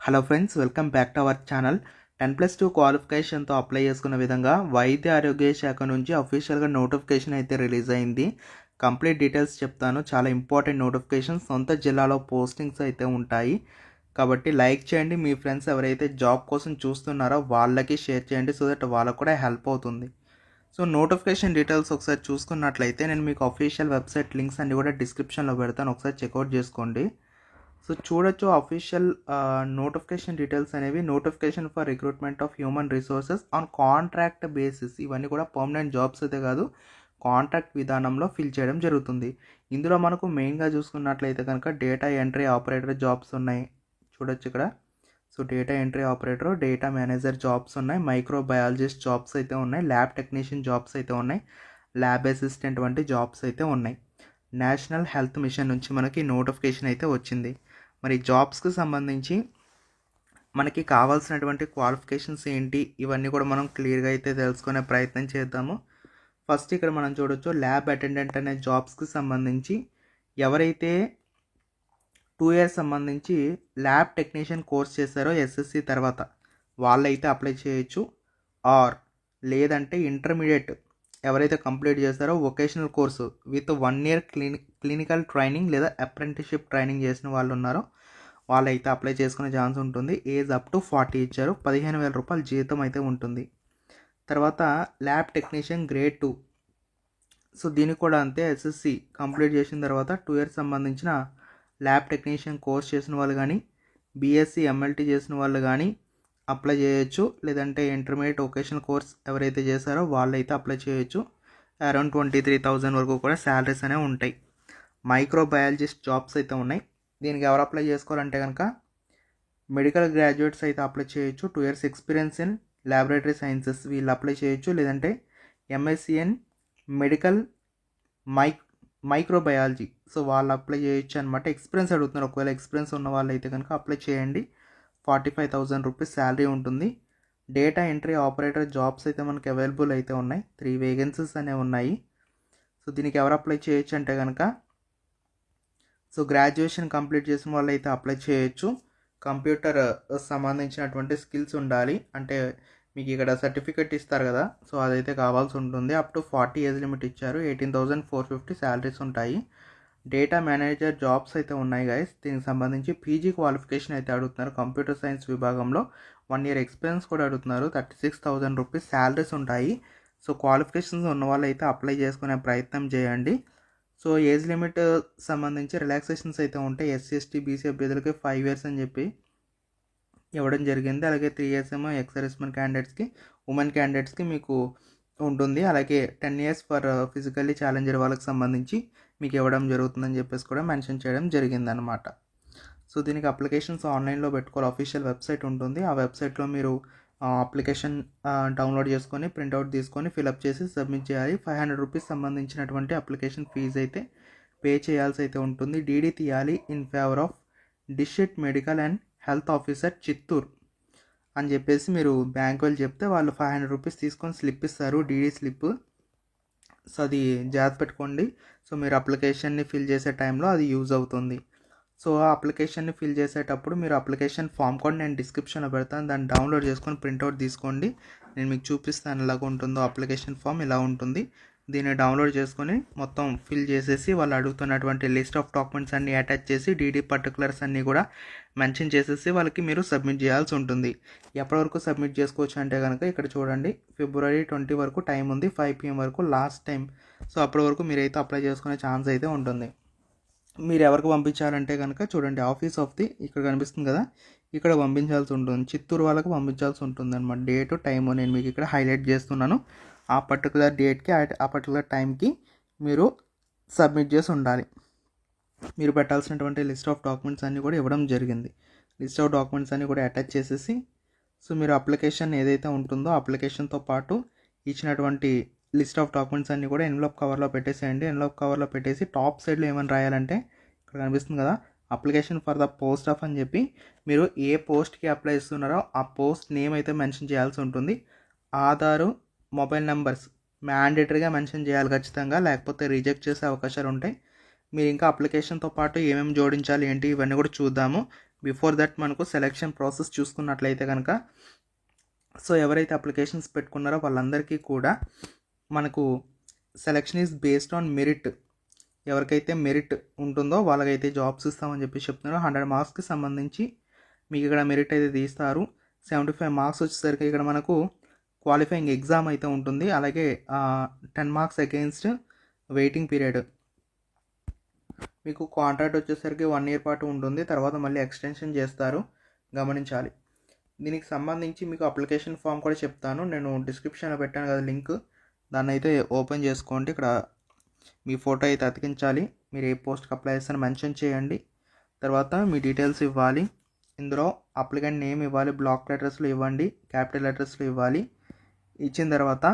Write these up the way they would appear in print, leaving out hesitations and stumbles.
Hello friends, welcome back to our channel. 10+2 క్వాలిఫికేషన్తో apply చేసుకున్న విధంగా వైద్య ఆరోగ్య శాఖ నుంచి అఫీషియల్గా నోటిఫికేషన్ అయితే రిలీజ్ అయింది. కంప్లీట్ డీటెయిల్స్ చెప్తాను. చాలా ఇంపార్టెంట్ నోటిఫికేషన్. సొంత జిల్లాలో పోస్టింగ్స్ అయితే ఉంటాయి కాబట్టి లైక్ చేయండి. మీ ఫ్రెండ్స్ ఎవరైతే జాబ్ కోసం చూస్తున్నారో వాళ్ళకి షేర్ చేయండి, సో దట్ వాళ్ళకు కూడా హెల్ప్ అవుతుంది. సో నోటిఫికేషన్ డీటెయిల్స్ ఒకసారి చూసుకున్నట్లయితే నేను మీకు అఫీషియల్ వెబ్సైట్ లింక్స్ అన్ని కూడా డిస్క్రిప్షన్లో పెడతాను, ఒకసారి చెక్అవుట్ చేసుకోండి. సో చూడొచ్చు అఫీషియల్ నోటిఫికేషన్ డీటెయిల్స్ అనేవి. Notification for recruitment of human resources on contract basis. ఇవన్నీ కూడా పర్మనెంట్ జాబ్స్ అయితే కాదు, కాంట్రాక్ట్ విధానంలో ఫిల్ చేయడం జరుగుతుంది. ఇందులో మనకు మెయిన్గా చూసుకున్నట్లయితే కనుక డేటా ఎంట్రీ ఆపరేటర్ జాబ్స్ ఉన్నాయి, చూడొచ్చు ఇక్కడ. So data entry operator, data manager jobs ఉన్నాయి, మైక్రోబయాలజిస్ట్ జాబ్స్ అయితే ఉన్నాయి, ల్యాబ్ టెక్నీషియన్ జాబ్స్ అయితే ఉన్నాయి, ల్యాబ్ అసిస్టెంట్ వంటి జాబ్స్ అయితే ఉన్నాయి. నేషనల్ హెల్త్ మిషన్ నుంచి మనకి నోటిఫికేషన్ అయితే వచ్చింది. మరి జాబ్స్కి సంబంధించి మనకి కావాల్సినటువంటి క్వాలిఫికేషన్స్ ఏంటి, ఇవన్నీ కూడా మనం క్లియర్గా అయితే తెలుసుకునే ప్రయత్నం చేద్దాము. ఫస్ట్ ఇక్కడ మనం చూడొచ్చు ల్యాబ్ అటెండెంట్ అనే జాబ్స్కి సంబంధించి ఎవరైతే 2 years సంబంధించి ల్యాబ్ టెక్నీషియన్ కోర్స్ చేశారో ఎస్ఎస్సి తర్వాత వాళ్ళైతే అప్లై చేయొచ్చు. ఆర్ లేదంటే ఇంటర్మీడియట్ ఎవరైతే కంప్లీట్ చేస్తారో vocational course with 1 year clinical training లేదా అప్రెంటిస్షిప్ ట్రైనింగ్ చేసిన వాళ్ళు ఉన్నారో వాళ్ళైతే అప్లై చేసుకునే ఛాన్స్ ఉంటుంది. ఏజ్ అప్ టు 40 ఇచ్చారు. 15,000 రూపాయల జీతం అయితే ఉంటుంది. తర్వాత ల్యాబ్ టెక్నీషియన్ గ్రేడ్ 2. సో దీనికి కూడా అంతే, ఎస్ఎస్సి కంప్లీట్ చేసిన తర్వాత 2 years సంబంధించిన ల్యాబ్ టెక్నీషియన్ కోర్స్ చేసిన వాళ్ళు కానీ బీఎస్సీ ఎంఎల్టీ చేసిన వాళ్ళు కానీ అప్లై చేయొచ్చు. లేదంటే ఇంటర్మీడియట్ వొకేషనల్ కోర్స్ ఎవరైతే చేశారో వాళ్ళైతే అప్లై చేయొచ్చు. అరౌండ్ 23,000 వరకు కూడా శాలరీస్ అనేవి ఉంటాయి. మైక్రోబయాలజిస్ట్ జాబ్స్ అయితే ఉన్నాయి. దీనికి ఎవరు అప్లై చేసుకోవాలంటే కనుక మెడికల్ గ్రాడ్యుయేట్స్ అయితే అప్లై చేయొచ్చు. 2 years experience in laboratory sciences వీళ్ళు అప్లై చేయొచ్చు. లేదంటే ఎంఎస్సిఎన్ మెడికల్ మైక్రోబయాలజీ, సో వాళ్ళు అప్లై చేయొచ్చు అనమాట. ఎక్స్పీరియన్స్ అడుగుతున్నారు, ఒకవేళ ఎక్స్పీరియన్స్ ఉన్న వాళ్ళు అయితే కనుక అప్లై చేయండి. 45,000 రూపీస్ శాలరీ ఉంటుంది. డేటా ఎంట్రీ ఆపరేటర్ జాబ్స్ అయితే మనకి అవైలబుల్ అయితే ఉన్నాయి. 3 వేకెన్సీస్ అనేవి ఉన్నాయి. సో దీనికి ఎవరు అప్లై చేయొచ్చు అంటే కనుక సో గ్రాడ్యుయేషన్ కంప్లీట్ చేసిన వాళ్ళు అయితే అప్లై చేయొచ్చు. కంప్యూటర్ సంబంధించినటువంటి స్కిల్స్ ఉండాలి. అంటే మీకు ఇక్కడ సర్టిఫికెట్ ఇస్తారు కదా, సో అదైతే కావాల్సి ఉంటుంది. అప్ టు 40 ఏజ్ లిమిట్ ఇచ్చారు. 18,450 శాలరీస్ ఉంటాయి. డేటా మేనేజర్ జాబ్స్ అయితే ఉన్నాయి గైస్. దీనికి సంబంధించి పీజీ క్వాలిఫికేషన్ అయితే అడుగుతున్నారు. కంప్యూటర్ సైన్స్ విభాగంలో 1 year ఎక్స్పీరియన్స్ కూడా అడుగుతున్నారు. 36,000 రూపీస్ శాలరీస్ ఉంటాయి. సో క్వాలిఫికేషన్స్ ఉన్న వాళ్ళు అయితే అప్లై చేసుకునే ప్రయత్నం చేయండి. సో ఏజ్ లిమిట్ సంబంధించి రిలాక్సేషన్స్ అయితే ఉంటాయి. ఎస్సీ ఎస్టీ బీసీ అభ్యర్థులకి 5 years అని చెప్పి ఇవ్వడం జరిగింది. అలాగే 3 years ఏమో ఎక్స్ సర్వీస్మెన్ క్యాండిడేట్స్కి, ఉమెన్ క్యాండిడేట్స్కి మీకు ఉంటుంది. అలాగే 10 years ఫర్ ఫిజికల్లీ ఛాలెంజర్ వాళ్ళకి సంబంధించి మీకు ఇవ్వడం జరుగుతుందని చెప్పేసి కూడా మెన్షన్ చేయడం జరిగిందనమాట. సో దీనికి అప్లికేషన్స్ ఆన్లైన్లో పెట్టుకోవాలి. అఫీషియల్ వెబ్సైట్ ఉంటుంది. ఆ వెబ్సైట్లో మీరు అప్లికేషన్ డౌన్లోడ్ చేసుకొని ప్రింట్అవుట్ తీసుకొని ఫిలప్ చేసి సబ్మిట్ చేయాలి. 500 రూపీస్ సంబంధించినటువంటి అప్లికేషన్ ఫీజు అయితే పే చేయాల్సి అయితే ఉంటుంది. డీడీ తీయాలి in favour of district medical and health officer Chittoor అని చెప్పేసి మీరు బ్యాంక్ వాళ్ళు చెప్తే వాళ్ళు 500 రూపీస్ తీసుకొని స్లిప్ ఇస్తారు, డీడీ స్లిప్. సో అది జాగ్రత్త పెట్టుకోండి. సో మీరు అప్లికేషన్ని ఫిల్ చేసే టైంలో అది యూజ్ అవుతుంది. సో ఆ అప్లికేషన్ని ఫిల్ చేసేటప్పుడు మీరు అప్లికేషన్ ఫామ్ కూడా నేను డిస్క్రిప్షన్లో పెడతాను, దాన్ని డౌన్లోడ్ చేసుకొని ప్రింట్అవుట్ తీసుకోండి. నేను మీకు చూపిస్తాను ఎలాగ ఉంటుందో. అప్లికేషన్ ఫామ్ ఇలా ఉంటుంది. దీన్ని డౌన్లోడ్ చేసుకొని మొత్తం ఫిల్ చేసేసి వాళ్ళు అడుగుతున్నటువంటి లిస్ట్ ఆఫ్ డాక్యుమెంట్స్ అన్నీ అటాచ్ చేసి డీడీ పర్టికులర్స్ అన్నీ కూడా మెన్షన్ చేసేసి వాళ్ళకి మీరు సబ్మిట్ చేయాల్సి ఉంటుంది. ఎప్పటి వరకు సబ్మిట్ చేసుకోవచ్చు అంటే కనుక ఇక్కడ చూడండి, February 20 వరకు టైం ఉంది. 5 PM వరకు లాస్ట్ టైం. సో అప్పటి వరకు మీరైతే అప్లై చేసుకునే ఛాన్స్ అయితే ఉంటుంది. మీరు ఎవరికి పంపించాలంటే కనుక చూడండి, ఆఫీస్ ఆఫ్ ది ఇక్కడ కనిపిస్తుంది కదా, ఇక్కడ పంపించాల్సి ఉంటుంది. చిత్తూరు వాళ్ళకి పంపించాల్సి ఉంటుంది అనమాట. డేటు టైము నేను మీకు ఇక్కడ హైలైట్ చేస్తున్నాను. ఆ పర్టికులర్ డేట్కి ఆ పర్టికులర్ టైంకి మీరు సబ్మిట్ చేసి ఉండాలి. మీరు పెట్టాల్సినటువంటి లిస్ట్ ఆఫ్ డాక్యుమెంట్స్ అన్నీ కూడా ఇవ్వడం జరిగింది. లిస్ట్ ఆఫ్ డాక్యుమెంట్స్ అన్నీ కూడా అటాచ్ చేసేసి సో మీరు అప్లికేషన్ ఏదైతే ఉంటుందో అప్లికేషన్తో పాటు ఇచ్చినటువంటి లిస్ట్ ఆఫ్ డాక్యుమెంట్స్ అన్నీ కూడా ఎన్వలప్ కవర్లో పెట్టేసేయండి. ఎన్వలప్ కవర్లో పెట్టేసి టాప్ సైడ్లో ఏమని రాయాలంటే ఇక్కడ కనిపిస్తుంది కదా, application for the post of అని చెప్పి మీరు ఏ పోస్ట్కి అప్లై చేస్తున్నారో ఆ పోస్ట్ నేమ్ అయితే మెన్షన్ చేయాల్సి ఉంటుంది. ఆధారు, మొబైల్ నెంబర్స్ మ్యాండేటరీగా మెన్షన్ చేయాలి ఖచ్చితంగా, లేకపోతే రిజెక్ట్ చేసే అవకాశాలు ఉంటాయి. మీరు ఇంకా అప్లికేషన్తో పాటు ఏమేమి జోడించాలి ఏంటి ఇవన్నీ కూడా చూద్దాము. బిఫోర్ దట్ మనకు సెలెక్షన్ ప్రాసెస్ చూసుకున్నట్లయితే కనుక సో ఎవరైతే అప్లికేషన్స్ పెట్టుకున్నారో వాళ్ళందరికీ కూడా మనకు selection is based on merit. ఎవరికైతే మెరిట్ ఉంటుందో వాళ్ళకైతే జాబ్స్ ఇస్తామని చెప్పి చెప్తున్నారు. 100 మార్క్స్కి సంబంధించి మీకు ఇక్కడ మెరిట్ అయితే తీస్తారు. 75 మార్క్స్ వచ్చేసరికి ఇక్కడ మనకు క్వాలిఫైయింగ్ ఎగ్జామ్ అయితే ఉంటుంది. అలాగే 10 మార్క్స్ అగెయిన్స్ట్ వెయిటింగ్ పీరియడ్. మీకు కాంట్రాక్ట్ వచ్చేసరికి 1 ఇయర్ పాటు ఉంటుంది. తర్వాత మళ్ళీ ఎక్స్టెన్షన్ చేస్తారు, గమనించాలి. దీనికి సంబంధించి మీకు అప్లికేషన్ ఫామ్ కూడా చెప్తాను, నేను డిస్క్రిప్షన్లో పెట్టాను కదా లింక్, దాన్ని అయితే ఓపెన్ చేసుకోండి. ఇక్కడ మీ ఫోటో అయితే అతికించాలి. మీరు ఏ పోస్ట్కి అప్లై చేస్తారో మెన్షన్ చేయండి. తర్వాత మీ డీటెయిల్స్ ఇవ్వాలి. ఇందులో అప్లికెంట్ నేమ్ ఇవ్వాలి, బ్లాక్ లెటర్స్లో ఇవ్వండి, క్యాపిటల్ లెటర్స్లో ఇవ్వాలి. ఇచ్చిన తర్వాత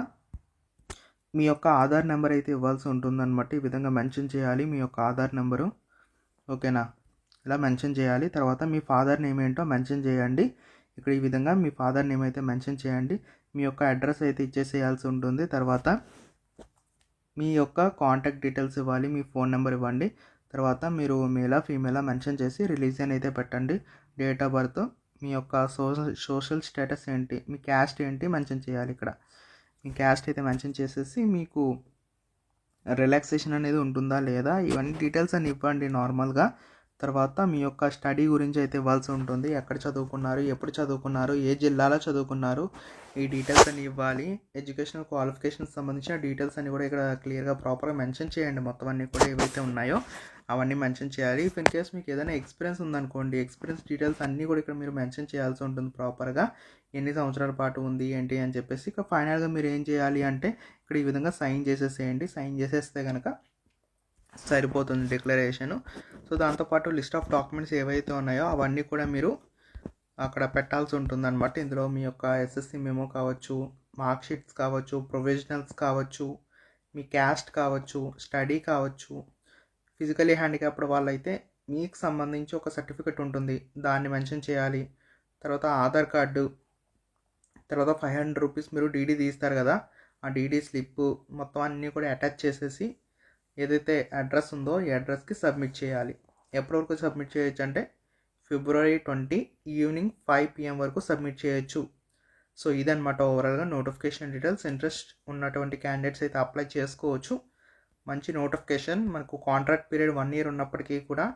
మీ యొక్క ఆధార్ నెంబర్ అయితే ఇవ్వాల్సి ఉంటుందన్నమాట. ఈ విధంగా మెన్షన్ చేయాలి మీ యొక్క ఆధార్ నెంబరు, ఓకేనా? ఇలా మెన్షన్ చేయాలి. తర్వాత మీ ఫాదర్ నేమ్ ఏంటో మెన్షన్ చేయండి. ఇక్కడ ఈ విధంగా మీ ఫాదర్ నేమ్ అయితే మెన్షన్ చేయండి. మీ యొక్క అడ్రస్ అయితే ఇచ్చేసేయాల్సి ఉంటుంది. తర్వాత మీ యొక్క కాంటాక్ట్ డీటెయిల్స్ ఇవ్వాలి, మీ ఫోన్ నెంబర్ ఇవ్వండి. తర్వాత మీరు మేలా ఫీమేలా మెన్షన్ చేసి రిలీజియన్ అయితే పెట్టండి. డేట్ ఆఫ్ బర్త్, మీ యొక్క సోషల్ స్టేటస్ ఏంటి, మీ క్యాస్ట్ ఏంటి మెన్షన్ చేయాలి. ఇక్కడ మీ క్యాస్ట్ అయితే మెన్షన్ చేసేసి మీకు రిలాక్సేషన్ అనేది ఉంటుందా లేదా ఇవన్నీ డీటెయిల్స్ అని ఇవ్వండి నార్మల్గా. తర్వాత మీ యొక్క స్టడీ గురించి అయితే ఇవ్వాల్సి ఉంటుంది. ఎక్కడ చదువుకున్నారు, ఎప్పుడు చదువుకున్నారు, ఏ జిల్లాలో చదువుకున్నారు, ఈ డీటెయిల్స్ అన్ని ఇవ్వాలి. ఎడ్యుకేషనల్ క్వాలిఫికేషన్కి సంబంధించిన డీటెయిల్స్ అన్ని కూడా ఇక్కడ క్లియర్గా ప్రాపర్గా మెన్షన్ చేయండి. మొత్తం అన్నీ కూడా ఏవైతే ఉన్నాయో అవన్నీ మెన్షన్ చేయాలి. ఇఫ్ ఇన్ కేస్ మీకు ఏదైనా ఎక్స్పీరియన్స్ ఉందనుకోండి, ఎక్స్పీరియన్స్ డీటెయిల్స్ అన్నీ కూడా ఇక్కడ మీరు మెన్షన్ చేయాల్సి ఉంటుంది ప్రాపర్గా. ఎన్ని సంవత్సరాల పాటు ఉంది ఏంటి అని చెప్పేసి. ఇక ఫైనల్గా మీరు ఏం చేయాలి అంటే ఇక్కడ ఈ విధంగా సైన్ చేసేసేయండి. సైన్ చేసేస్తే కనుక సరిపోతుంది డిక్లరేషను. సో దాంతోపాటు లిస్ట్ ఆఫ్ డాక్యుమెంట్స్ ఏవైతే ఉన్నాయో అవన్నీ కూడా మీరు అక్కడ పెట్టాల్సి ఉంటుందన్నమాట. ఇందులో మీ యొక్క ఎస్ఎస్సి మెమో కావచ్చు, మార్క్ షీట్స్ కావచ్చు, ప్రొవిజనల్స్ కావచ్చు, మీ క్యాస్ట్ కావచ్చు, స్టడీ కావచ్చు. ఫిజికలీ హ్యాండిక్యాప్డ్ వాళ్ళైతే మీకు సంబంధించి ఒక సర్టిఫికెట్ ఉంటుంది, దాన్ని మెన్షన్ చేయాలి. తర్వాత ఆధార్ కార్డు, తర్వాత 500 రూపీస్ మీరు డీడీ తీస్తారు కదా, ఆ డీడీ స్లిప్ మొత్తం అన్నీ కూడా అటాచ్ చేసేసి ఏదైతే అడ్రస్ ఉందో ఈ అడ్రస్కి సబ్మిట్ చేయాలి. ఎప్పటి వరకు సబ్మిట్ చేయొచ్చు అంటే February 20 ఈవినింగ్ 5 PM వరకు సబ్మిట్ చేయొచ్చు. సో ఇదన్నమాట ఓవరాల్గా నోటిఫికేషన్ డీటెయిల్స్. ఇంట్రెస్ట్ ఉన్నటువంటి క్యాండిడేట్స్ అయితే అప్లై చేసుకోవచ్చు. మంచి నోటిఫికేషన్. మనకు కాంట్రాక్ట్ పీరియడ్ 1 ఇయర్ ఉన్నప్పటికీ కూడా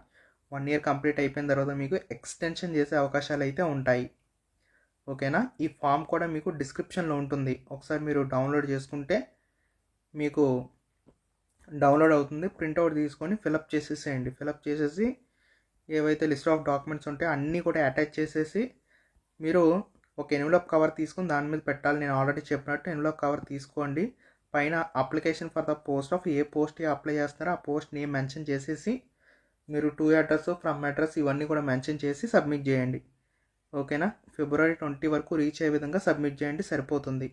1 ఇయర్ కంప్లీట్ అయిపోయిన తర్వాత మీకు ఎక్స్టెన్షన్ చేసే అవకాశాలు అయితే ఉంటాయి, ఓకేనా? ఈ ఫామ్ కూడా మీకు డిస్క్రిప్షన్లో ఉంటుంది, ఒకసారి మీరు డౌన్లోడ్ చేసుకుంటే మీకు డౌన్లోడ్ అవుతుంది. ప్రింట్అవుట్ తీసుకొని ఫిలప్ చేసేసేయండి. ఫిలప్ చేసేసి ఏవైతే లిస్ట్ ఆఫ్ డాక్యుమెంట్స్ ఉంటాయో అన్నీ కూడా అటాచ్ చేసేసి మీరు ఒక ఎన్వలప్ కవర్ తీసుకొని దాని మీద పెట్టాలి. నేను ఆల్రెడీ చెప్పినట్టు ఎన్వలప్ కవర్ తీసుకోండి. పైన application for the post of ఏ పోస్ట్కి అప్లై చేస్తారో ఆ పోస్ట్ నేమ్ మెన్షన్ చేసేసి మీరు టు అడ్రస్, ఫ్రమ్ అడ్రస్ ఇవన్నీ కూడా మెన్షన్ చేసి సబ్మిట్ చేయండి, ఓకేనా? February 20 వరకు రీచ్ అయ్యే విధంగా సబ్మిట్ చేయండి, సరిపోతుంది.